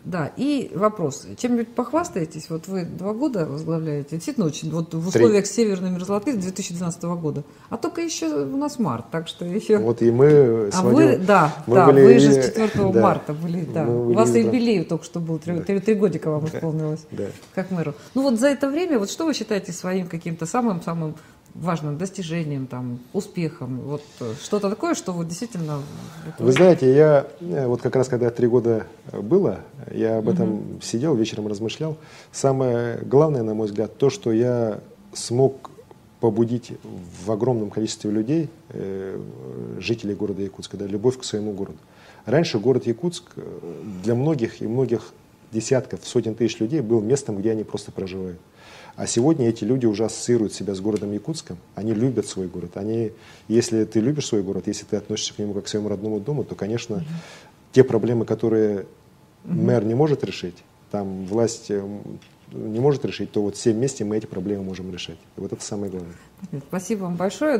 Да, и вопрос. Чем-нибудь похвастаетесь? Вот вы 2 года возглавляете. Действительно, очень, вот в условиях северной мерзлоты с 2012 года. А только еще у нас март, так что еще... Вот и мы с вы, да, мы да, были, вы же с 4 да, марта были, да. мы У были вас избраны. юбилей только что был, 3 годика вам исполнилось, Да. как мэру. Ну вот за это время, вот что вы считаете своим каким-то самым-самым важным достижением, там, успехом? Вот что-то такое, что вот действительно... Вы знаете, я вот как раз когда 3 года было, я об этом сидел, вечером размышлял. Самое главное, на мой взгляд, то, что я смог побудить в огромном количестве людей, жителей города Якутска, да, любовь к своему городу. Раньше город Якутск для многих и многих десятков, сотен тысяч людей был местом, где они просто проживают. А сегодня эти люди уже ассоциируют себя с городом Якутском, они любят свой город. Если ты любишь свой город, если ты относишься к нему как к своему родному дому, то, конечно, те проблемы, которые мэр не может решить, там власть не может решить, то вот все вместе мы эти проблемы можем решать. И вот это самое главное. Спасибо вам большое.